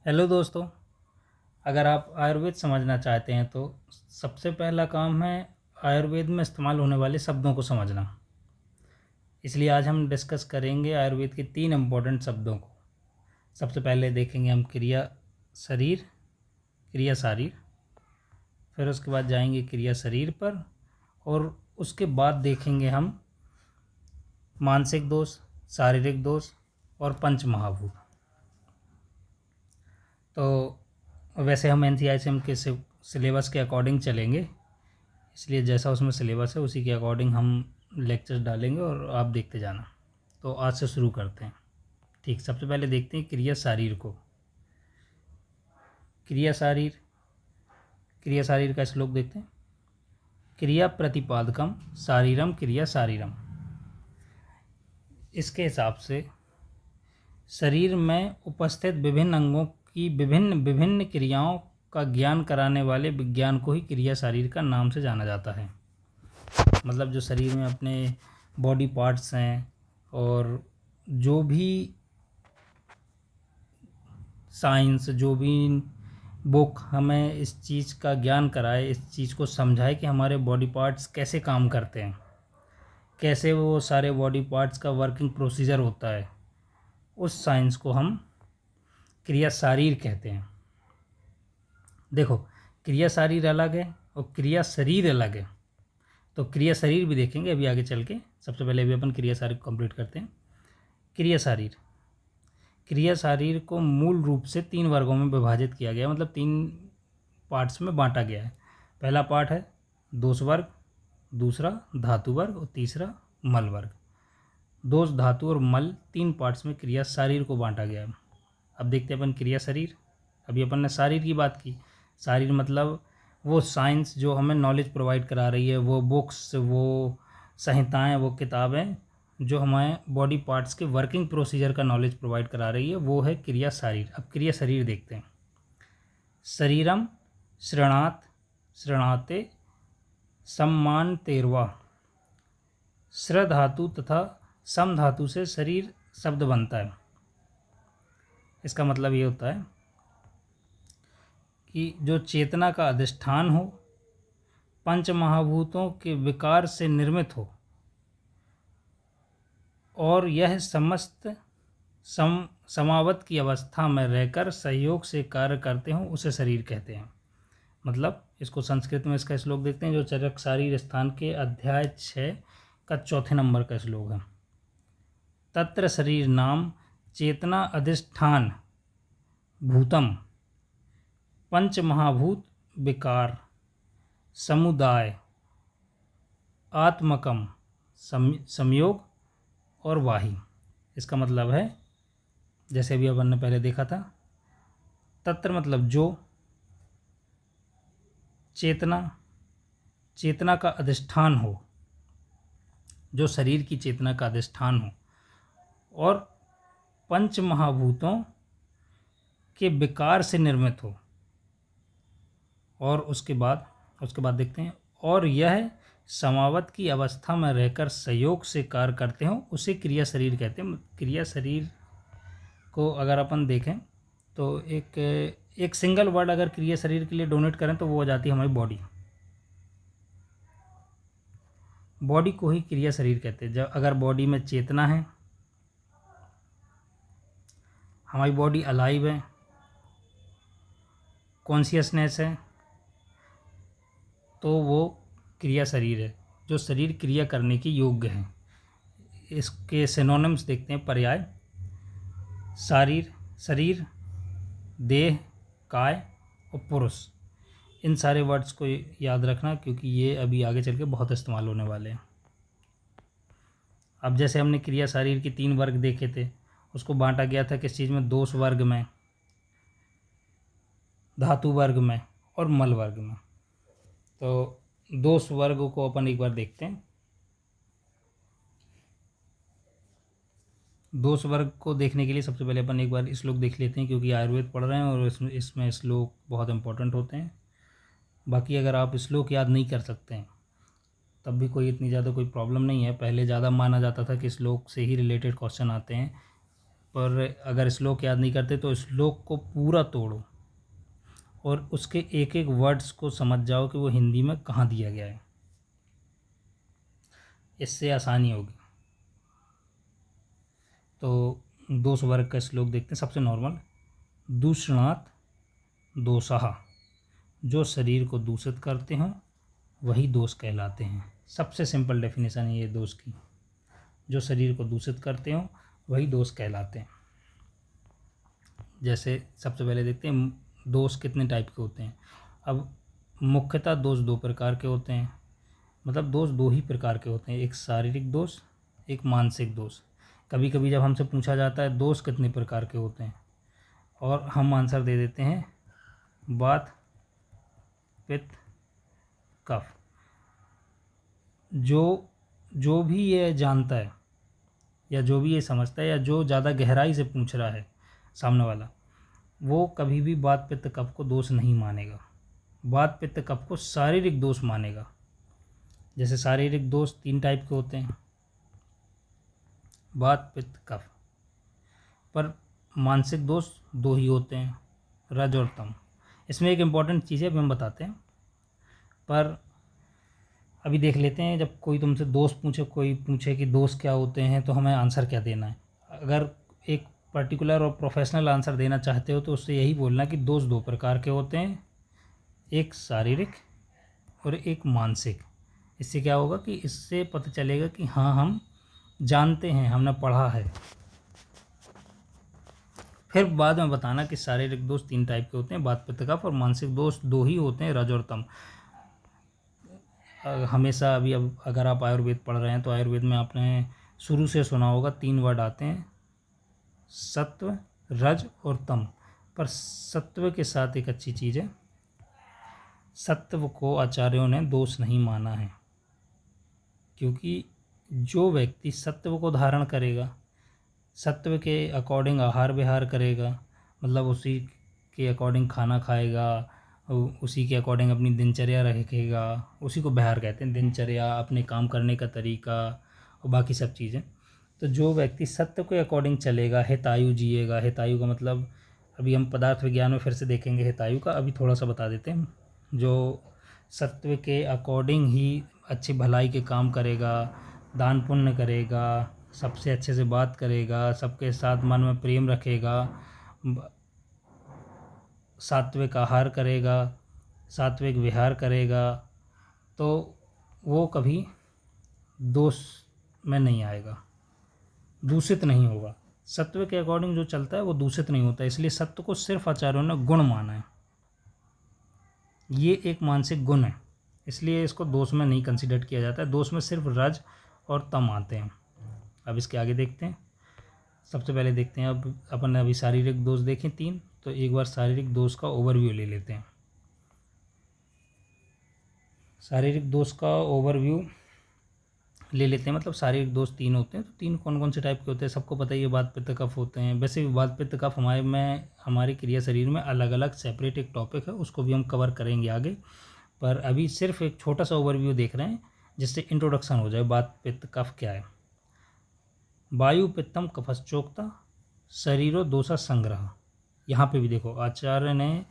Hello दोस्तों। अगर आप आयुर्वेद समझना चाहते हैं तो सबसे पहला काम है आयुर्वेद में इस्तेमाल होने वाले शब्दों को समझना। इसलिए आज हम डिस्कस करेंगे आयुर्वेद के 3 इम्पोर्टेंट शब्दों को। सबसे पहले देखेंगे हम क्रिया शरीर, क्रिया शारीर, फिर उसके बाद जाएंगे क्रिया शरीर पर, और उसके बाद देखेंगे हम मानसिक दोष, शारीरिक दोष और पंच महाभूत। तो वैसे हम NCICM के सिलेबस के अकॉर्डिंग चलेंगे, इसलिए जैसा उसमें सिलेबस है उसी के अकॉर्डिंग हम लेक्चर्स डालेंगे और आप देखते जाना। तो आज से शुरू करते हैं। ठीक, सबसे पहले देखते हैं क्रिया शारीर को। क्रिया शारीर, क्रिया शारीर का श्लोक देखते हैं। क्रिया प्रतिपादकम शारीरम क्रिया शारीरम। इसके हिसाब से शरीर में उपस्थित विभिन्न अंगों की विभिन्न विभिन्न क्रियाओं का ज्ञान कराने वाले विज्ञान को ही क्रिया शारीर का नाम से जाना जाता है। मतलब जो शरीर में अपने बॉडी पार्ट्स हैं और जो भी साइंस, जो भी बुक हमें इस चीज़ का ज्ञान कराए, इस चीज़ को समझाए कि हमारे बॉडी पार्ट्स कैसे काम करते हैं, कैसे वो सारे बॉडी पार्ट्स का वर्किंग प्रोसीजर होता है, उस साइंस को हम क्रिया शारीर कहते हैं। देखो, क्रिया शारीर अलग है और क्रिया शरीर अलग है। तो क्रिया शरीर भी देखेंगे अभी आगे चल के। सबसे पहले अभी अपन क्रिया शारीर कंप्लीट करते हैं। क्रिया शारीर, क्रिया शारीर को मूल रूप से 3 वर्गों में विभाजित किया गया, मतलब 3 पार्ट्स में बांटा गया है। पहला पार्ट है दोष वर्ग, दूसरा धातु वर्ग और तीसरा मल वर्ग। दोष, धातु और मल 3 पार्ट्स में क्रिया शारीर को बांटा गया है। अब देखते हैं अपन क्रिया शरीर। अभी अपन ने शारीर की बात की। शारीर मतलब वो साइंस जो हमें नॉलेज प्रोवाइड करा रही है, वो बुक्स, वो संहिताएं, वो किताबें जो हमें बॉडी पार्ट्स के वर्किंग प्रोसीजर का नॉलेज प्रोवाइड करा रही है, वो है क्रिया शारीर। अब क्रिया शरीर देखते हैं। शरीरम श्रृणात श्रृणाते सम्मान तेरवा। श्र धातु तथा सम धातु से शरीर शब्द बनता है। इसका मतलब ये होता है कि जो चेतना का अधिष्ठान हो, पंच महाभूतों के विकार से निर्मित हो और यह समस्त समावत की अवस्था में रहकर सहयोग से कार्य करते हों, उसे शरीर कहते हैं। मतलब इसको संस्कृत में इसका श्लोक देखते हैं, जो चरक शारीर स्थान के अध्याय 6 का 4 नंबर का श्लोक है। तत्र शरीर नाम चेतना अधिष्ठान भूतम पंच महाभूत विकार समुदाय आत्मकम संयोग और वाही। इसका मतलब है, जैसे भी अपन ने पहले देखा था, तत्र मतलब जो, चेतना, चेतना का अधिष्ठान हो, जो शरीर की चेतना का अधिष्ठान हो, और पंच महाभूतों के विकार से निर्मित हो। और उसके बाद देखते हैं, और यह समावत की अवस्था में रहकर सहयोग से कार्य करते हों, उसे क्रिया शरीर कहते हैं। क्रिया शरीर को अगर अपन देखें तो एक सिंगल वर्ड अगर क्रिया शरीर के लिए डोनेट करें तो वो हो जाती है हमारी बॉडी। बॉडी को ही क्रिया शरीर कहते हैं। जब अगर बॉडी में चेतना है, हमारी बॉडी अलाइव है, कॉन्शियसनेस है, तो वो क्रिया शरीर है, जो शरीर क्रिया करने के योग्य है। इसके सिनोनिम्स देखते हैं, पर्याय। शारीर, शरीर, देह, काय और पुरुष। इन सारे वर्ड्स को याद रखना, क्योंकि ये अभी आगे चल के बहुत इस्तेमाल होने वाले हैं। अब जैसे हमने क्रिया शरीर के 3 वर्ग देखे थे, उसको बांटा गया था किस चीज़ में? दोष वर्ग में, धातु वर्ग में और मल वर्ग में। तो दोष वर्ग को अपन एक बार देखते हैं। दोष वर्ग को देखने के लिए सबसे पहले अपन एक बार श्लोक देख लेते हैं, क्योंकि आयुर्वेद पढ़ रहे हैं और इसमें श्लोक बहुत इंपॉर्टेंट होते हैं। बाकी अगर आप श्लोक याद नहीं कर सकते हैं तब भी इतनी ज़्यादा कोई प्रॉब्लम नहीं है। पहले ज़्यादा माना जाता था कि श्लोक से ही रिलेटेड क्वेश्चन आते हैं, पर अगर श्लोक याद नहीं करते तो श्लोक को पूरा तोड़ो और उसके एक एक वर्ड्स को समझ जाओ कि वो हिंदी में कहाँ दिया गया है, इससे आसानी होगी। तो दोष वर्ग का श्लोक देखते हैं। सबसे नॉर्मल, दूषणात् दोषः, जो शरीर को दूषित करते हों वही दोष कहलाते हैं। सबसे सिंपल डेफिनेशन है ये दोष की, जो शरीर को दूषित करते हों वही दोष कहलाते हैं। जैसे सबसे पहले देखते हैं दोष कितने टाइप के होते हैं। अब मुख्यतः दोष दो प्रकार के होते हैं, मतलब दोष दो ही प्रकार के होते हैं, एक शारीरिक दोष, एक मानसिक दोष। कभी कभी जब हमसे पूछा जाता है दोष कितने प्रकार के होते हैं और हम आंसर दे देते हैं वात पित्त कफ। जो भी ये जानता है या जो भी ये समझता है या जो ज़्यादा गहराई से पूछ रहा है सामने वाला, वो कभी भी वात पित्त कफ को दोष नहीं मानेगा। वात पित्त कफ को शारीरिक दोष मानेगा। जैसे शारीरिक दोष 3 टाइप के होते हैं, वात पित्त कफ। पर मानसिक दोष 2 ही होते हैं, रज और तम। इसमें एक इम्पॉर्टेंट चीज़ है, अभी हम बताते हैं, पर अभी देख लेते हैं। जब कोई तुमसे दोष पूछे, कोई पूछे कि दोष क्या होते हैं, तो हमें आंसर क्या देना है। अगर एक पर्टिकुलर और प्रोफेशनल आंसर देना चाहते हो तो उससे यही बोलना कि दोष 2 प्रकार के होते हैं, एक शारीरिक और एक मानसिक। इससे क्या होगा कि इससे पता चलेगा कि हाँ हम जानते हैं, हमने पढ़ा है। फिर बाद में बताना कि शारीरिक दोष 3 टाइप के होते हैं, वात पित्त कफ, और मानसिक दोष 2 ही होते हैं, रज और तम। हमेशा अभी अब अगर आप आयुर्वेद पढ़ रहे हैं तो आयुर्वेद में आपने शुरू से सुना होगा 3 वर्ड आते हैं, सत्व, रज और तम। पर सत्व के साथ एक अच्छी चीज़ है, सत्व को आचार्यों ने दोष नहीं माना है, क्योंकि जो व्यक्ति सत्व को धारण करेगा, सत्व के अकॉर्डिंग आहार विहार करेगा, मतलब उसी के अकॉर्डिंग खाना खाएगा, उसी के अकॉर्डिंग अपनी दिनचर्या रखेगा, उसी को विहार कहते हैं, दिनचर्या, अपने काम करने का तरीका और बाकी सब चीज़ें। तो जो व्यक्ति सत्व के अकॉर्डिंग चलेगा, हितायु जिएगा। हितायु का मतलब अभी हम पदार्थ विज्ञान में फिर से देखेंगे हितायु का, अभी थोड़ा सा बता देते हैं। जो सत्व के अकॉर्डिंग ही अच्छी भलाई के काम करेगा, दान पुण्य करेगा, सबसे अच्छे से बात करेगा, सबके साथ मन में प्रेम रखेगा, सात्विक आहार करेगा, सात्विक विहार करेगा, तो वो कभी दोष में नहीं आएगा, दूषित नहीं होगा। सत्व के अकॉर्डिंग जो चलता है वो दूषित नहीं होता, इसलिए सत्व को सिर्फ आचार्यों ने गुण माना है। ये एक मानसिक गुण है, इसलिए इसको दोष में नहीं कंसीडर किया जाता है। दोष में सिर्फ रज और तम आते हैं। अब इसके आगे देखते हैं। सबसे पहले देखते हैं, अब अपन ने अभी शारीरिक दोष देखें 3, तो एक बार शारीरिक दोष का ओवरव्यू ले लेते हैं। शारीरिक दोष का ओवरव्यू ले लेते हैं, मतलब शारीरिक दोष 3 होते हैं। तो 3 कौन कौन से टाइप के होते हैं सबको पता ही है, वात पित्त कफ होते हैं। वैसे भी वात पित्त कफ हमारी क्रिया शरीर में अलग अलग सेपरेट एक टॉपिक है, उसको भी हम कवर करेंगे आगे। पर अभी सिर्फ एक छोटा सा ओवरव्यू देख रहे हैं, जिससे इंट्रोडक्शन हो जाए वात पित्त कफ क्या है। वायु पित्तम कफश्चोक्ता शरीरो दोषा संग्रह। यहाँ पे भी देखो आचार्य ने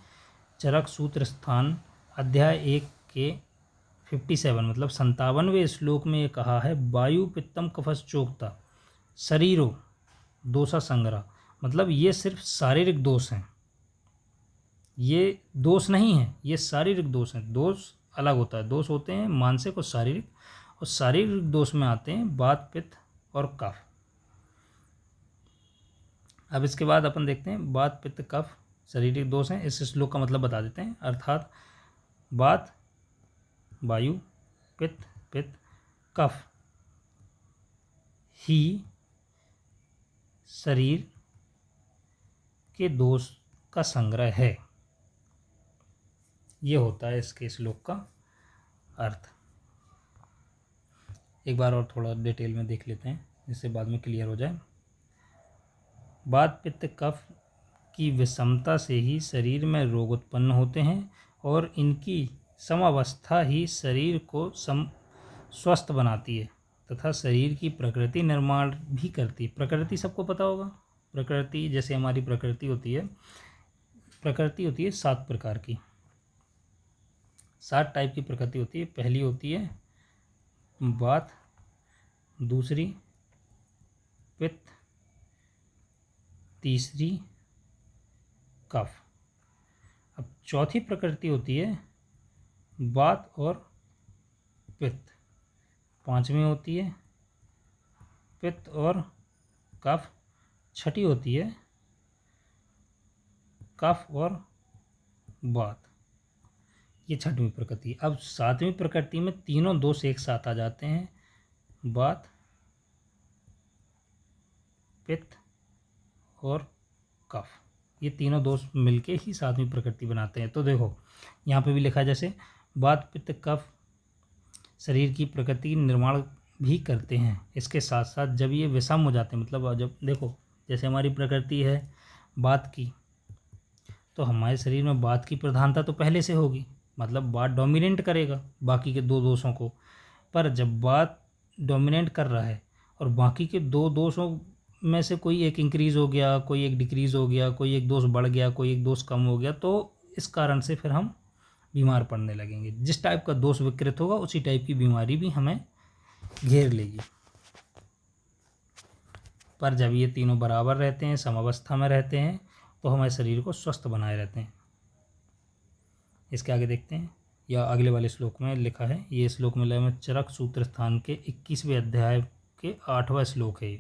चरक सूत्र स्थान अध्याय 1 के 57 मतलब 57वें श्लोक में ये कहा है, वायु पित्तम कफश्चोक्ता शरीरो दोषा संग्रह। मतलब ये सिर्फ शारीरिक दोष हैं, ये दोष नहीं है, ये शारीरिक दोष हैं। दोष अलग होता है, दोष होते हैं मानसिक और शारीरिक, और शारीरिक दोष में आते हैं वात पित्त और कफ। अब इसके बाद अपन देखते हैं वात पित्त कफ शारीरिक दोष हैं, इस श्लोक का मतलब बता देते हैं। अर्थात वात वायु, पित्त पित्त, कफ ही शरीर के दोष का संग्रह है। ये होता है इसके श्लोक का अर्थ। एक बार और थोड़ा डिटेल में देख लेते हैं, जिससे बाद में क्लियर हो जाए। वात पित्त कफ की विषमता से ही शरीर में रोग उत्पन्न होते हैं, और इनकी समावस्था ही शरीर को स्वस्थ बनाती है तथा शरीर की प्रकृति निर्माण भी करती है। प्रकृति सबको पता होगा, प्रकृति जैसे हमारी प्रकृति होती है 7 प्रकार की, 7 टाइप की प्रकृति होती है। पहली होती है वात, दूसरी पित्त, तीसरी कफ। अब चौथी प्रकृति होती है वात और पित्त, पांचवी होती है पित्त और कफ, छठी होती है कफ और वात। ये छठवीं प्रकृति। अब सातवीं प्रकृति में तीनों दोष एक साथ आ जाते हैं, वात, पित्त और कफ। ये तीनों दोष मिलके ही सातवीं प्रकृति बनाते हैं। तो देखो यहाँ पे भी लिखा है जैसे वात, पित्त, कफ शरीर की प्रकृति निर्माण भी करते हैं। इसके साथ साथ जब ये विषम हो जाते हैं, मतलब जब देखो जैसे हमारी प्रकृति है वात की, तो हमारे शरीर में वात की प्रधानता तो पहले से होगी, मतलब वात डोमिनेट करेगा बाकी के 2 दोषों को। पर जब वात डोमिनेट कर रहा है और बाकी के 2 दोषों में से कोई एक इंक्रीज़ हो गया, कोई एक डिक्रीज़ हो गया, कोई एक दोष बढ़ गया, कोई एक दोष कम हो गया, तो इस कारण से फिर हम बीमार पड़ने लगेंगे। जिस टाइप का दोष विकृत होगा उसी टाइप की बीमारी भी हमें घेर लेगी। पर जब ये तीनों बराबर रहते हैं, समावस्था में रहते हैं, तो हमारे शरीर को स्वस्थ बनाए रहते हैं। इसके आगे देखते हैं, या अगले वाले श्लोक में लिखा है, ये श्लोक मिला है चरक सूत्र स्थान के 21वें अध्याय के 8वां श्लोक है।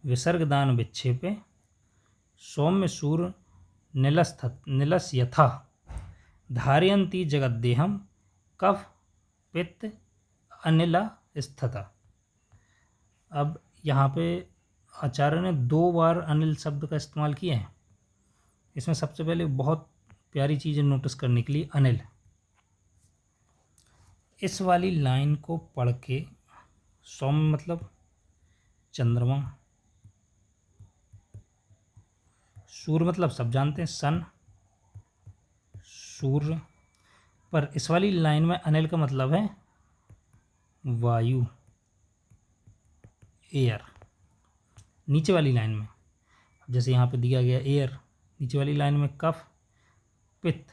विसर्गदान विक्षेपे सौम्य सूर निलस यथा धारयन्ति जगद्देहम कफ पित्त अनिला स्थिता। अब यहाँ पे आचार्य ने 2 बार अनिल शब्द का इस्तेमाल किया है। इसमें सबसे पहले बहुत प्यारी चीज़ नोटिस करने के लिए अनिल, इस वाली लाइन को पढ़ के सौम्य मतलब चंद्रमा, सूर्य मतलब सब जानते हैं सन, सूर्य, पर इस वाली लाइन में अनिल का मतलब है वायु, एयर। नीचे वाली लाइन में जैसे यहाँ पे दिया गया एयर, नीचे वाली लाइन में कफ, पित्त,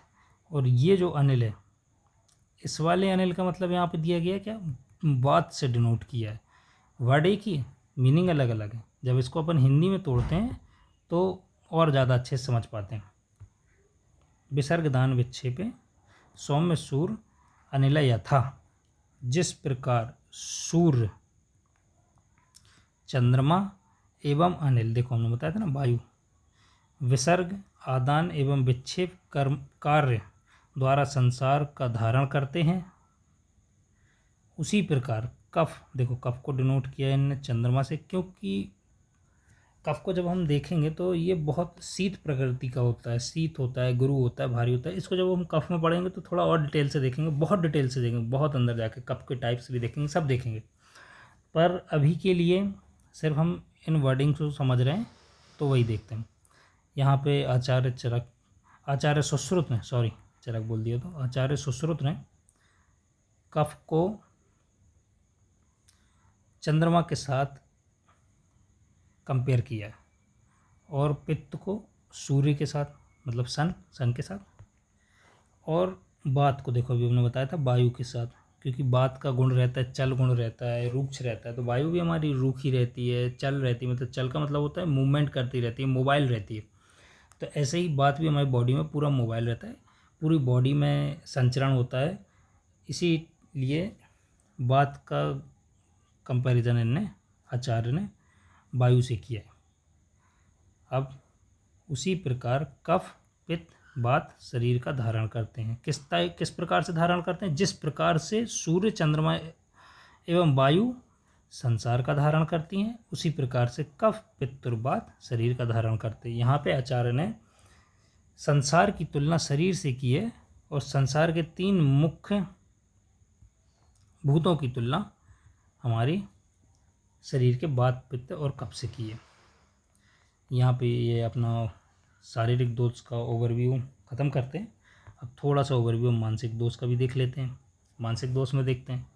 और ये जो अनिल है इस वाले अनिल का मतलब यहाँ पे दिया गया क्या, वात से डिनोट किया है। वर्ड एक ही, मीनिंग अलग अलग है। जब इसको अपन हिंदी में तोड़ते हैं तो और ज़्यादा अच्छे से समझ पाते हैं। विसर्गदान विक्षेपे सौम्य सूर्य अनिल यथा, जिस प्रकार सूर्य, चंद्रमा एवं अनिल, देखो हमने बताया था ना वायु, विसर्ग, आदान एवं विक्षेप कर्म कार्य द्वारा संसार का धारण करते हैं, उसी प्रकार कफ, देखो कफ को डिनोट किया है इनने चंद्रमा से, क्योंकि कफ को जब हम देखेंगे तो ये बहुत शीत प्रकृति का होता है, शीत होता है, गुरु होता है, भारी होता है। इसको जब हम कफ में पढ़ेंगे तो थोड़ा और डिटेल से देखेंगे, बहुत डिटेल से देखेंगे, बहुत अंदर जाके कफ के टाइप्स भी देखेंगे, सब देखेंगे। पर अभी के लिए सिर्फ हम इन वर्डिंग्स को समझ रहे हैं तो वही देखते हैं। यहाँ पे आचार्य सुश्रुत ने, सॉरी चरक बोल दिया, तो आचार्य सुश्रुत ने कफ को चंद्रमा के साथ कंपेयर किया है और पित्त को सूर्य के साथ, मतलब सन के साथ, और वात को देखो अभी हमने बताया था वायु के साथ, क्योंकि वात का गुण रहता है, चल गुण रहता है, रुक्ष रहता है। तो वायु भी हमारी रूखी रहती है, चल रहती है, मतलब चल का मतलब होता है मूवमेंट करती रहती है, मोबाइल रहती है। तो ऐसे ही वात भी हमारी बॉडी में पूरा मोबाइल रहता है, पूरी बॉडी में संचरण होता है। इसीलिए वात का कंपैरिजन इनने आचार्य ने वायु से किया है। अब उसी प्रकार कफ, पित्त, वात शरीर का धारण करते हैं। किस प्रकार से धारण करते हैं, जिस प्रकार से सूर्य, चंद्रमा एवं वायु संसार का धारण करती हैं, उसी प्रकार से कफ, पित्त और वात शरीर का धारण करते हैं। यहाँ पे आचार्य ने संसार की तुलना शरीर से की है और संसार के 3 मुख्य भूतों की तुलना हमारी शरीर के वात, पित्त और कफ से की है। यहाँ पे ये अपना शारीरिक दोष का ओवरव्यू ख़त्म करते हैं। अब थोड़ा सा ओवरव्यू मानसिक दोष का भी देख लेते हैं। मानसिक दोष में देखते हैं,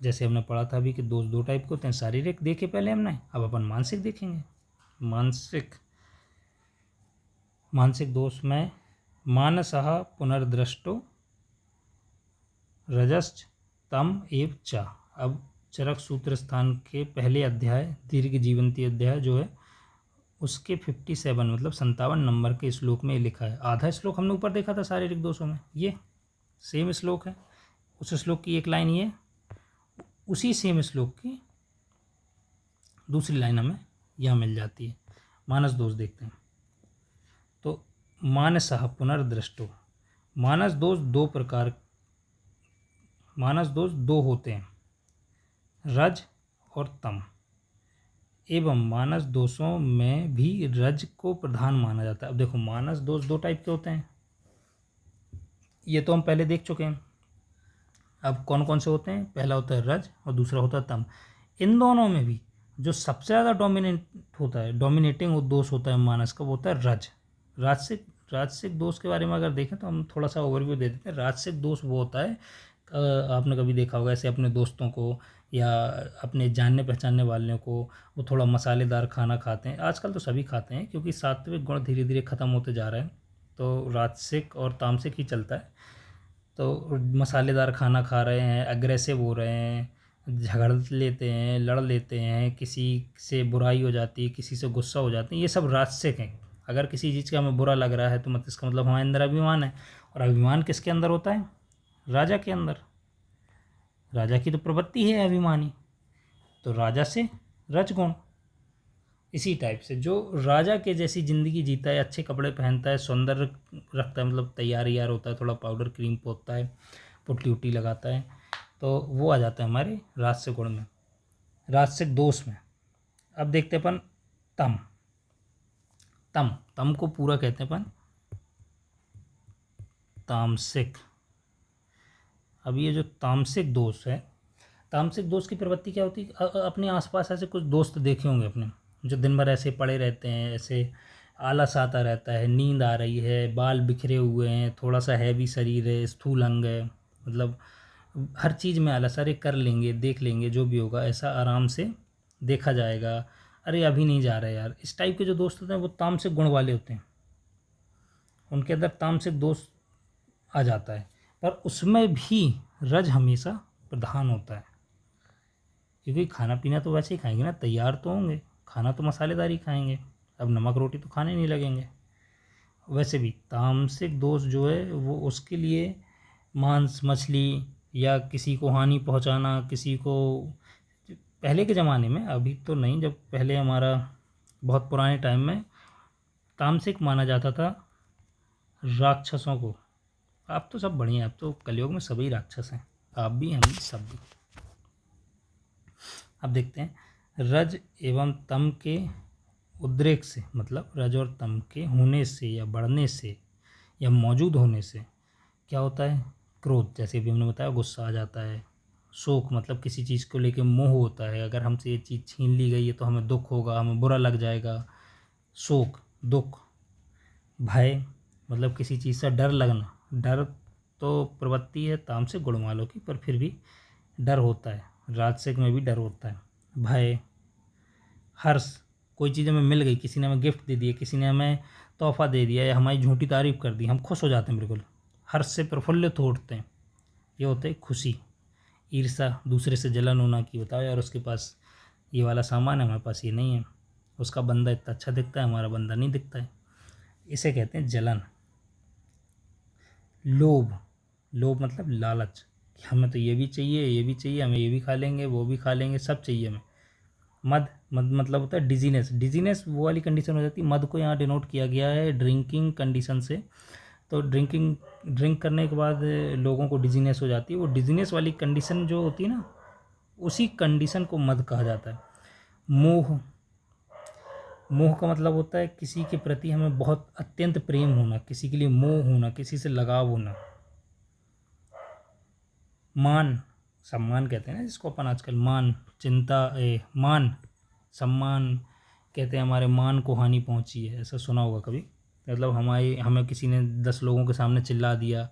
जैसे हमने पढ़ा था अभी कि दोष 2 टाइप के होते हैं। शारीरिक देखे पहले हमने, अब अपन मानसिक देखेंगे। मानसिक दोष में मानसः पुनर्दृष्टो रजश्च तम एव च। अब चरक सूत्र स्थान के पहले अध्याय दीर्घ जीवंती अध्याय जो है उसके 57 मतलब 57 नंबर के श्लोक में लिखा है। आधा श्लोक हमने ऊपर देखा था शारीरिक दोषों में, ये सेम श्लोक है। उस श्लोक की एक लाइन ये, उसी सेम श्लोक की दूसरी लाइन हमें यहाँ मिल जाती है। मानस दोष देखते हैं तो मानसः पुनर्दृष्टो, मानस दोष दो होते हैं, रज और तम। एवं मानस दोषों में भी रज को प्रधान माना जाता है। अब देखो मानस दोष दो टाइप के होते हैं, ये तो हम पहले देख चुके हैं। अब कौन कौन से होते हैं? पहला होता है रज और दूसरा होता है तम। इन दोनों में भी जो सबसे ज़्यादा डोमिनेटिंग दोष होता है मानस का, वो होता है रज। राजसिक दोष के बारे में अगर देखें तो हम थोड़ा सा ओवरव्यू दे देते हैं। राजसिक दोष वो होता है, आपने कभी देखा होगा ऐसे अपने दोस्तों को या अपने जानने पहचानने वालों को, वो थोड़ा मसालेदार खाना खाते हैं। आजकल तो सभी खाते हैं क्योंकि सात्विक गुण धीरे धीरे ख़त्म होते जा रहे हैं, तो राजसिक और तामसिक ही चलता है। तो मसालेदार खाना खा रहे हैं, अग्रेसिव हो रहे हैं, झगड़ लेते हैं, लड़ लेते हैं, किसी से बुराई हो जाती है, किसी से गुस्सा हो जाते हैं, ये सब राजसिक हैं। अगर किसी चीज़ का हमें बुरा लग रहा है तो मतलब इसका मतलब हमारे अंदर अभिमान है। और अभिमान किसके अंदर होता है? राजा के अंदर। राजा की तो प्रवृत्ति है अभिमानी, तो राजा से रजगुण। इसी टाइप से जो राजा के जैसी ज़िंदगी जीता है, अच्छे कपड़े पहनता है, सौंदर्य रखता है, मतलब तैयार होता है, थोड़ा पाउडर क्रीम पोतता है, पुट्टी उट्टी लगाता है, तो वो आ जाता है हमारे राजसिक गुण में, राजसिक दोष में। अब देखते हैं अपन तम को पूरा कहते हैं अपन तामसिक। अब ये जो तामसिक दोष है, तामसिक दोष की प्रवृत्ति क्या होती है? अपने आसपास ऐसे कुछ दोस्त देखे होंगे अपने, जो दिन भर ऐसे पड़े रहते हैं, ऐसे आलस आता रहता है, नींद आ रही है, बाल बिखरे हुए हैं, थोड़ा सा हैवी शरीर है, स्थूल अंग है, मतलब हर चीज़ में आलस, अरे कर लेंगे, देख लेंगे, जो भी होगा ऐसा आराम से देखा जाएगा, अरे अभी नहीं जा रहे यार। इस टाइप के जो दोस्त होते हैं वो तामसिक गुण वाले होते हैं, उनके अंदर तामसिक दोष आ जाता है। पर उसमें भी रज हमेशा प्रधान होता है, क्योंकि खाना पीना तो वैसे ही खाएंगे ना, तैयार तो होंगे, खाना तो मसालेदार ही खाएंगे, अब नमक रोटी तो खाने नहीं लगेंगे। वैसे भी तामसिक दोष जो है वो उसके लिए मांस मछली या किसी को हानि पहुंचाना, किसी को, पहले के ज़माने में, अभी तो नहीं, जब पहले हमारा बहुत पुराने टाइम में तामसिक माना जाता था राक्षसों को। आप तो सब बढ़िया, आप तो कलयुग में सभी राक्षस हैं, आप भी, हम भी, सब भी। अब देखते हैं रज एवं तम के उद्रेक से, मतलब रज और तम के होने से या बढ़ने से या मौजूद होने से क्या होता है? क्रोध, जैसे भी हमने बताया, गुस्सा आ जाता है। शोक, मतलब किसी चीज़ को लेके मोह होता है, अगर हमसे ये चीज़ छीन ली गई है तो हमें दुख होगा, हमें बुरा लग जाएगा। शोक, दुख। भय, मतलब किसी चीज़ से डर लगना, डर तो प्रवृत्ति है तामसिक गुण वालों की, पर फिर भी डर होता है, राजसिक में भी डर होता है। भय, हर्ष, कोई चीज़ हमें मिल गई, किसी ने हमें गिफ्ट दे दिया, किसी ने हमें तोहफा दे दिया या हमारी झूठी तारीफ कर दी, हम खुश हो जाते हैं, बिल्कुल हर्ष से प्रफुल्लित हो उठते हैं, ये होते है खुशी। ईर्षा, दूसरे से जलन होना कि बताओ यार उसके पास ये वाला सामान है, हमारे पास ये नहीं है, उसका बंदा इतना अच्छा दिखता है, हमारा बंदा नहीं दिखता है, इसे कहते हैं जलन। लोभ, लोभ मतलब लालच, कि हमें तो ये भी चाहिए, ये भी चाहिए, हमें ये भी खा लेंगे, वो भी खा लेंगे, सब चाहिए हमें। मद मतलब होता है डिजीनेस, डिजीनेस वो वाली कंडीशन हो जाती है। मद को यहाँ डिनोट किया गया है ड्रिंकिंग कंडीशन से, तो ड्रिंक करने के बाद लोगों को डिजीनेस हो जाती है, वो डिजीनेस वाली कंडीशन जो होती है ना, उसी कंडीशन को मद कहा जाता है। मोह, मोह का मतलब होता है किसी के प्रति हमें बहुत अत्यंत प्रेम होना, किसी के लिए मोह होना, किसी से लगाव होना। मान, सम्मान कहते हैं ना जिसको अपन आजकल, मान, मान सम्मान कहते हैं, हमारे मान को हानि पहुंची है, ऐसा सुना होगा कभी। मतलब हमें किसी ने 10 लोगों के सामने चिल्ला दिया,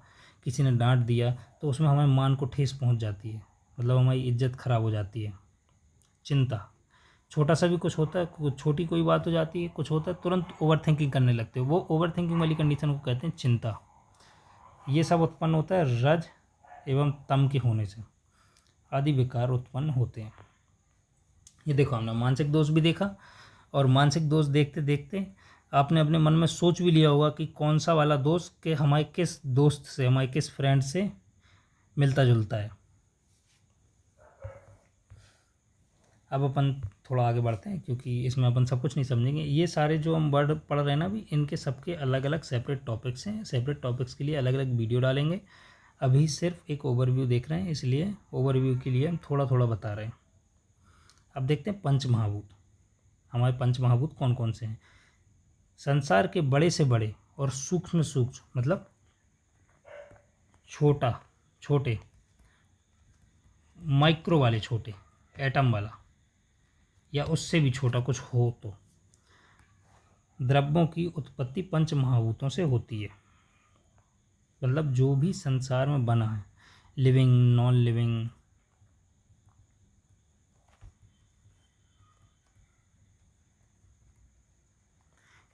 किसी ने डांट दिया, तो उसमें हमारे मान को ठेस पहुंच जाती है, मतलब हमारी इज्जत खराब हो जाती है। चिंता, छोटा सा भी कुछ होता है, छोटी कोई बात हो जाती है, कुछ होता है, तुरंत ओवर थिंकिंग करने लगते हो। वो ओवर थिंकिंग वाली कंडीशन को कहते हैं चिंता। ये सब उत्पन्न होता है रज एवं तम के होने से, आदि विकार उत्पन्न होते हैं। ये देखो, हमने मानसिक दोष भी देखा, और मानसिक दोष देखते देखते आपने अपने मन में सोच भी लिया होगा कि कौन सा वाला दोस्त के हमारे किस दोस्त से, हमारे किस फ्रेंड से मिलता जुलता है। अब अपन थोड़ा आगे बढ़ते हैं, क्योंकि इसमें अपन सब कुछ नहीं समझेंगे। ये सारे जो हम वर्ड पढ़ रहे हैं ना अभी, इनके सबके अलग अलग सेपरेट टॉपिक्स हैं। सेपरेट टॉपिक्स के लिए अलग अलग वीडियो डालेंगे। अभी सिर्फ एक ओवरव्यू देख रहे हैं, इसलिए ओवरव्यू के लिए हम थोड़ा थोड़ा बता रहे हैं। अब देखते हैं पंच महाभूत। हमारे पंच महाभूत कौन कौन से हैं। संसार के बड़े से बड़े और सूक्ष्म सूक्ष्म, मतलब छोटे माइक्रो वाले, छोटे एटम वाला या उससे भी छोटा कुछ हो, तो द्रव्यों की उत्पत्ति पंच महाभूतों से होती है। मतलब जो भी संसार में बना है, लिविंग, नॉन लिविंग,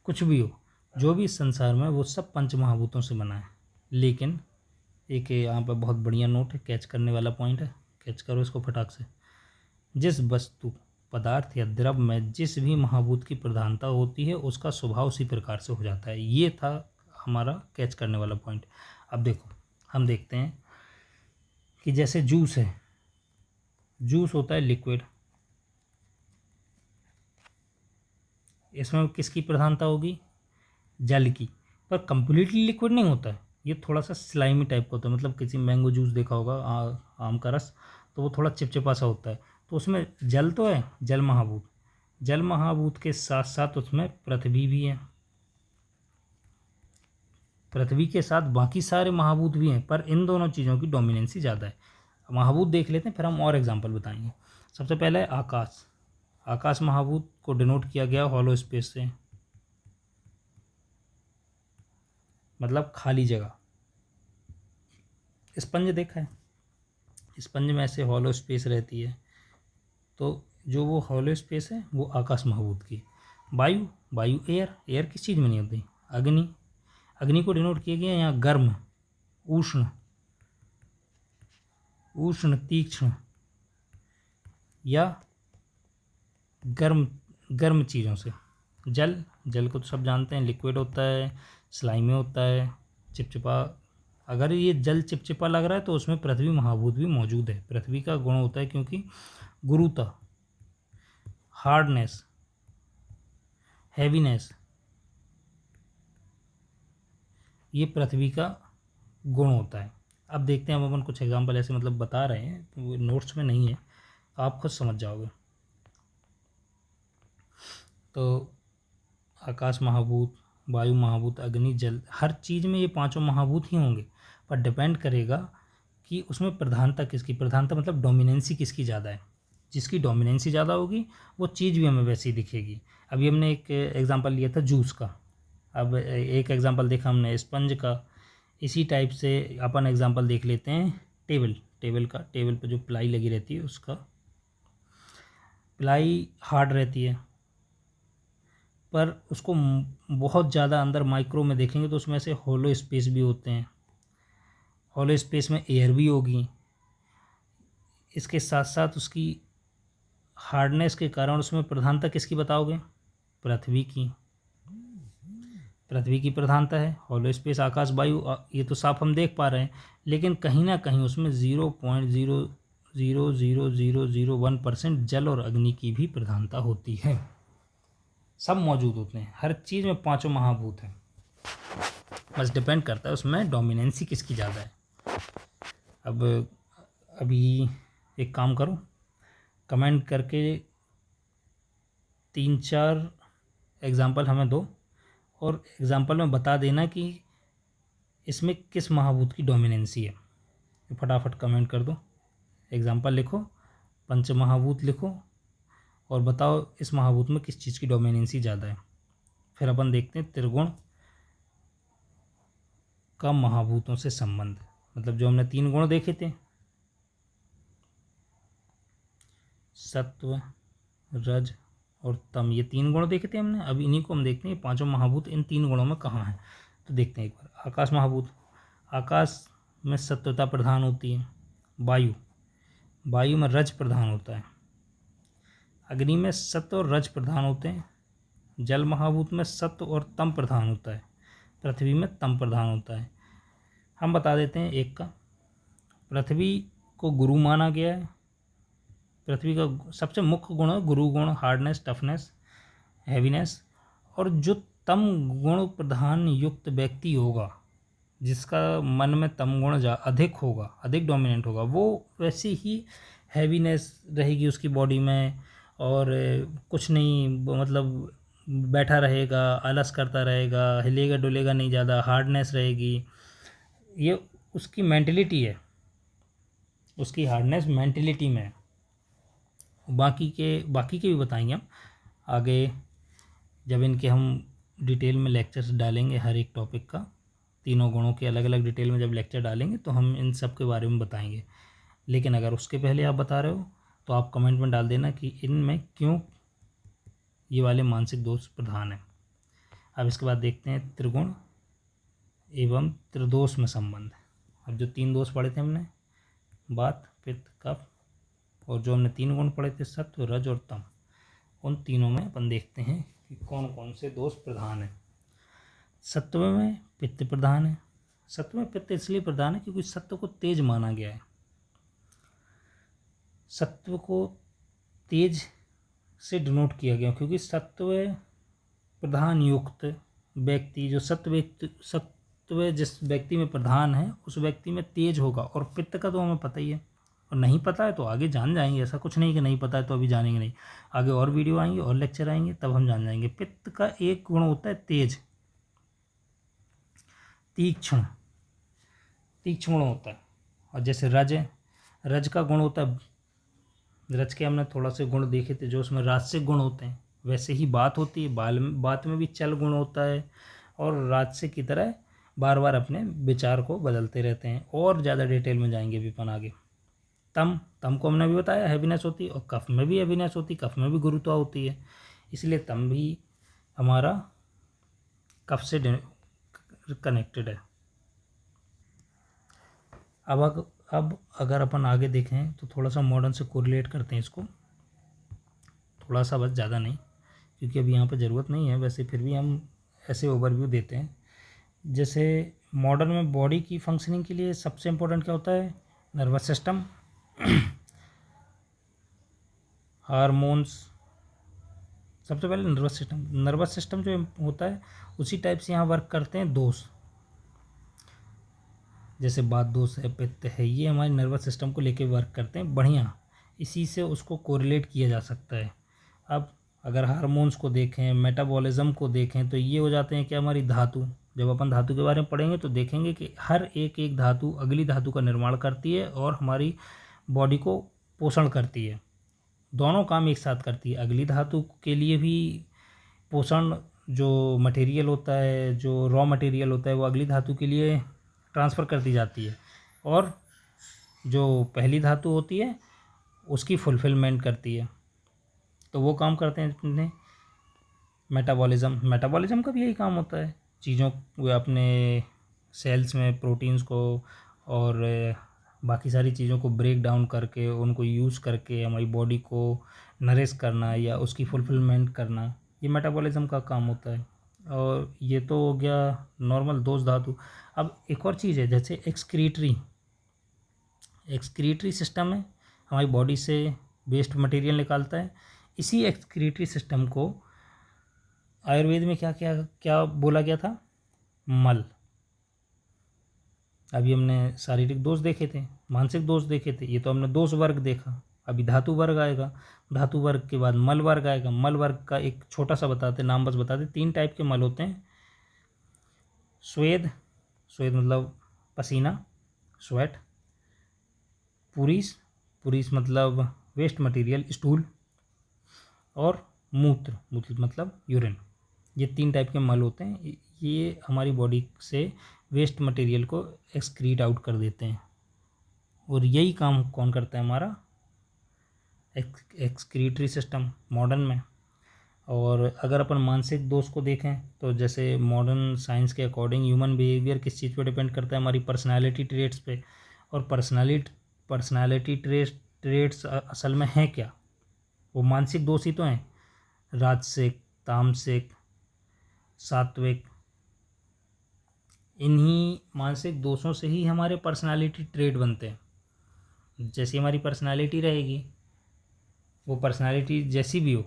कुछ भी हो, जो भी संसार में, वो सब पंच महाभूतों से बना है। लेकिन एक यहाँ पर बहुत बढ़िया नोट है, कैच करने वाला पॉइंट है, कैच करो इसको फटाक से। जिस वस्तु, पदार्थ या द्रव्य में जिस भी महाभूत की प्रधानता होती है, उसका स्वभाव उसी प्रकार से हो जाता है। ये था हमारा कैच करने वाला पॉइंट। अब देखो, हम देखते हैं कि जैसे जूस है, जूस होता है लिक्विड, इसमें किसकी प्रधानता होगी, जल की, पर कंप्लीटली लिक्विड नहीं होता है, ये थोड़ा सा स्लाइमी टाइप का होता है। मतलब किसी मैंगो जूस देखा होगा, आम का रस, तो वो थोड़ा चिपचिपा सा होता है, तो उसमें जल तो है, जल महाभूत। जल महाभूत के साथ साथ उसमें पृथ्वी भी है, पृथ्वी के साथ बाकी सारे महाभूत भी हैं, पर इन दोनों चीज़ों की डोमिनेंसी ज़्यादा है। महाभूत देख लेते हैं, फिर हम और एग्जाम्पल बताएंगे। सबसे पहले है आकाश। आकाश महाभूत को डिनोट किया गया हॉलो स्पेस से, मतलब खाली जगह। स्पंज देखा है, स्पंज में ऐसे हॉलो स्पेस रहती है, तो जो वो हॉलो स्पेस है वो आकाश महाभूत की। वायु, वायु एयर, एयर किस चीज़ में नहीं होती। अग्नि, अग्नि को डिनोट किया गया यहाँ गर्म, उष्ण, उष्ण तीक्ष्ण या गर्म, गर्म चीज़ों से। जल, जल को तो सब जानते हैं, लिक्विड होता है, स्लाइमी होता है, चिपचिपा। अगर ये जल चिपचिपा लग रहा है तो उसमें पृथ्वी महाभूत भी मौजूद है। पृथ्वी का गुण होता है, क्योंकि गुरुता, हार्डनेस, हैवीनेस, ये पृथ्वी का गुण होता है। अब देखते हैं, हम अपन कुछ एग्जांपल ऐसे मतलब बता रहे हैं, वो नोट्स में नहीं है, आप खुद समझ जाओगे। तो आकाश महाभूत, वायु महाभूत, अग्नि, जल, हर चीज़ में ये पांचों महाभूत ही होंगे, पर डिपेंड करेगा कि उसमें प्रधानता किसकी, प्रधानता मतलब डोमिनेंसी किसकी ज़्यादा है। जिसकी डोमिनेंसी ज़्यादा होगी वो चीज़ भी हमें वैसी दिखेगी। अभी हमने एक एग्जांपल लिया था जूस का, अब एक एग्जांपल देखा हमने स्पंज का। इसी टाइप से अपन एग्जांपल देख लेते हैं टेबल, टेबल का। टेबल पर जो प्लाई लगी रहती है उसका, प्लाई हार्ड रहती है, पर उसको बहुत ज़्यादा अंदर माइक्रो में देखेंगे तो उसमें से होलो स्पेस भी होते हैं, होलो स्पेस में एयर भी होगी। इसके साथ साथ उसकी हार्डनेस के कारण उसमें प्रधानता किसकी बताओगे, पृथ्वी की। पृथ्वी की प्रधानता है, होलो स्पेस, आकाश, वायु, ये तो साफ हम देख पा रहे हैं। लेकिन कहीं ना कहीं उसमें 0.0000001% जल और अग्नि की भी प्रधानता होती है। सब मौजूद होते हैं, हर चीज़ में पांचों महाभूत हैं, बस डिपेंड करता है उसमें डोमिनेंसी किसकी ज़्यादा है। अब अभी एक काम करो, कमेंट करके 3-4 एग्ज़ाम्पल हमें दो, और एग्ज़ाम्पल में बता देना कि इसमें किस महाभूत की डोमिनेंसी है। फटाफट कमेंट कर दो, एग्ज़ाम्पल लिखो, पंच महाभूत लिखो, और बताओ इस महाभूत में किस चीज़ की डोमिनेंसी ज़्यादा है। फिर अपन देखते हैं त्रिगुण का महाभूतों से संबंध। मतलब जो हमने 3 गुण देखे थे, सत्व, रज और तम, ये 3 गुण देखे थे हमने। अब इन्हीं को हम देखते हैं पांचों महाभूत इन 3 गुणों में कहाँ हैं। तो देखते हैं एक बार। आकाश महाभूत, आकाश में सत्वता प्रधान होती है। वायु, वायु में रज प्रधान होता है। अग्नि में सत्व और रज प्रधान होते हैं। जल महाभूत में सत्व और तम प्रधान होता है। पृथ्वी में तम प्रधान होता है। हम बता देते हैं एक का। पृथ्वी को गुरु माना गया है। पृथ्वी का सबसे मुख्य गुण है गुरु गुण, हार्डनेस, टफनेस, हैवीनेस। और जो तम गुण प्रधान युक्त व्यक्ति होगा, जिसका मन में तम गुण अधिक होगा, अधिक डोमिनेंट होगा, वो वैसे ही हैवीनेस रहेगी उसकी बॉडी में, और कुछ नहीं, मतलब बैठा रहेगा, आलस करता रहेगा, हिलेगा डुलेगा नहीं ज़्यादा, हार्डनेस रहेगी। ये उसकी मेंटलिटी है, उसकी हार्डनेस मेंटलिटी में है। बाकी के भी बताएंगे हम आगे, जब इनके हम डिटेल में लेक्चर्स डालेंगे हर एक टॉपिक का, तीनों गुणों के अलग अलग डिटेल में जब लेक्चर डालेंगे तो हम इन सब के बारे में बताएंगे। लेकिन अगर उसके पहले आप बता रहे हो तो आप कमेंट में डाल देना कि इनमें क्यों ये वाले मानसिक दोष प्रधान हैं। अब इसके बाद देखते हैं त्रिगुण एवं त्रिदोष में संबंध। अब जो 3 दोष पढ़े थे हमने, वात, पित्त, कफ, और जो हमने 3 गुण पढ़े थे सत्व, रज और तम, उन तीनों में अपन देखते हैं कि कौन कौन से दोष प्रधान हैं। सत्व में पित्त प्रधान है। सत्व में पित्त इसलिए प्रधान है क्योंकि सत्व को तेज माना गया है। सत्व को तेज से डिनोट किया गया क्योंकि सत्व प्रधान युक्त व्यक्ति, जो सत्व जिस व्यक्ति में प्रधान है उस व्यक्ति में तेज होगा। और पित्त का तो हमें पता ही है, और नहीं पता है तो आगे जान जाएंगे। ऐसा कुछ नहीं कि नहीं पता है तो अभी जानेंगे नहीं, आगे और वीडियो आएंगे और लेक्चर आएंगे तब हम जान जाएंगे। पित्त का एक गुण होता है तेज, तीक्ष्ण गुण होता है। और जैसे रज है, रज का गुण होता है, रज के हमने थोड़ा से गुण देखे थे जो उसमें राजसिक गुण होते हैं। वैसे ही बात होती है, बात में भी चल गुण होता है, और राजसिक की तरह बार बार अपने विचार को बदलते रहते हैं। और ज़्यादा डिटेल में जाएंगे अभी अपन आगे। तम को हमने भी बताया हैवीनेस होती है, और कफ में भी हैवीनेस होती है, कफ में भी गुरुत्वा होती है, इसलिए तम भी हमारा कफ से कनेक्टेड है। अब अगर अपन आगे देखें तो थोड़ा सा मॉडर्न से कोरिलेट करते हैं इसको, थोड़ा सा, बस ज़्यादा नहीं, क्योंकि अभी यहाँ पर ज़रूरत नहीं है। वैसे फिर भी हम ऐसे ओवरव्यू देते हैं। जैसे मॉडर्न में बॉडी की फंक्शनिंग के लिए सबसे इम्पोर्टेंट क्या होता है? Nervous system, hormones. सबसे पहले नर्वस सिस्टम जो होता है उसी टाइप से यहाँ वर्क करते हैं दोष। जैसे बात दोष है, पित्त है, ये हमारे नर्वस सिस्टम को लेके वर्क करते हैं बढ़िया, इसी से उसको कोरिलेट किया जा सकता है। अब अगर हार्मोन्स को देखें, मेटाबॉलिज्म को देखें, तो ये हो जाते हैं कि हमारी धातु। जब अपन धातु के बारे में पढ़ेंगे तो देखेंगे कि हर एक धातु अगली धातु का निर्माण करती है और हमारी बॉडी को पोषण करती है। दोनों काम एक साथ करती है। अगली धातु के लिए भी पोषण, जो मटेरियल होता है, जो रॉ मटेरियल होता है, वो अगली धातु के लिए ट्रांसफ़र कर दी जाती है, और जो पहली धातु होती है उसकी फुलफिलमेंट करती है। तो वो काम करते हैं अपने मेटाबॉलिज्म का भी यही काम होता है, चीज़ों वो अपने सेल्स में प्रोटीन्स को और बाकी सारी चीज़ों को ब्रेक डाउन करके उनको यूज़ करके हमारी बॉडी को नरिश करना या उसकी फुलफिलमेंट करना, ये मेटाबॉलिज्म का काम होता है। और ये तो हो गया नॉर्मल दोष धातु। अब एक और चीज़ है, जैसे एक्सक्रीटरी सिस्टम है, हमारी बॉडी से वेस्ट मटेरियल निकालता है। इसी एक्सक्रीटरी सिस्टम को आयुर्वेद में क्या बोला गया था? मल। अभी हमने शारीरिक दोष देखे थे, मानसिक दोष देखे थे, ये तो हमने दोष वर्ग देखा। अभी धातु वर्ग आएगा, धातु वर्ग के बाद मल वर्ग आएगा। मल वर्ग का एक छोटा सा नाम बस बताते। 3 टाइप के मल होते हैं। स्वेद मतलब पसीना, स्वेट। पुरीस मतलब वेस्ट मटेरियल, स्टूल। और मूत्र मतलब यूरिन। ये 3 टाइप के मल होते हैं। ये हमारी बॉडी से वेस्ट मटेरियल को एक्सक्रीट आउट कर देते हैं, और यही काम कौन करता है? हमारा एक्सक्रीटरी सिस्टम मॉडर्न में। और अगर अपन मानसिक दोष को देखें तो जैसे मॉडर्न साइंस के अकॉर्डिंग ह्यूमन बिहेवियर किस चीज़ पे डिपेंड करता है, हमारी पर्सनालिटी ट्रेट्स पे। और पर्सनालिटी ट्रेट्स असल में हैं क्या? वो मानसिक दोष ही तो हैं, राजसिक, तामसिक, सात्विक। इन्हीं मानसिक दोषों से ही हमारे पर्सनालिटी ट्रेट बनते हैं। जैसी हमारी पर्सनालिटी रहेगी, वो पर्सनालिटी जैसी भी हो,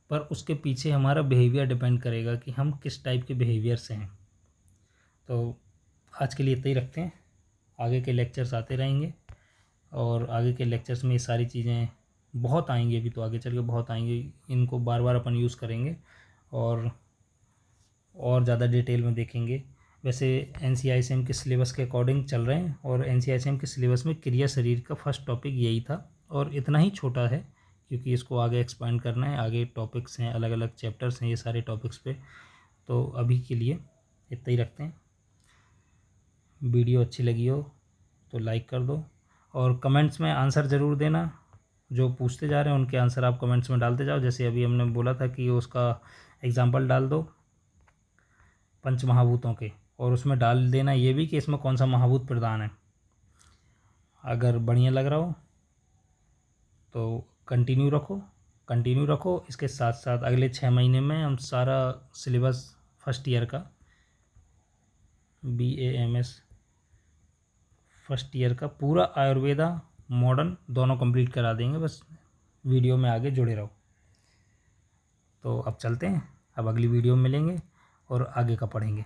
पर उसके पीछे हमारा बिहेवियर डिपेंड करेगा कि हम किस टाइप के बिहेवियर से हैं। तो आज के लिए इतना ही रखते हैं, आगे के लेक्चर्स आते रहेंगे और आगे के लेक्चर्स में ये सारी चीज़ें बहुत आएंगी, अभी तो आगे चल के बहुत आएंगी, इनको बार बार अपन यूज़ करेंगे और ज़्यादा डिटेल में देखेंगे। वैसे NCISM के सिलेबस के अकॉर्डिंग चल रहे हैं और NCISM के सिलेबस में क्रिया शरीर का फर्स्ट टॉपिक यही था और इतना ही छोटा है क्योंकि इसको आगे एक्सपांड करना है, आगे टॉपिक्स हैं, अलग अलग चैप्टर्स हैं ये सारे टॉपिक्स पे। तो अभी के लिए इतना ही रखते हैं। वीडियो अच्छी लगी हो तो लाइक कर दो और कमेंट्स में आंसर ज़रूर देना। जो पूछते जा रहे हैं उनके आंसर आप कमेंट्स में डालते जाओ। जैसे अभी हमने बोला था कि उसका एग्ज़ाम्पल डाल दो पंच महाभूतों के, और उसमें डाल देना ये भी कि इसमें कौन सा महाभूत प्रधान है। अगर बढ़िया लग रहा हो तो कंटिन्यू रखो। इसके साथ साथ अगले 6 महीने में हम सारा सिलेबस फर्स्ट ईयर का BAMS फर्स्ट ईयर का पूरा आयुर्वेदा मॉडर्न दोनों कंप्लीट करा देंगे। बस वीडियो में आगे जुड़े रहो। तो अब चलते हैं, अब अगली वीडियो में मिलेंगे और आगे का पढ़ेंगे।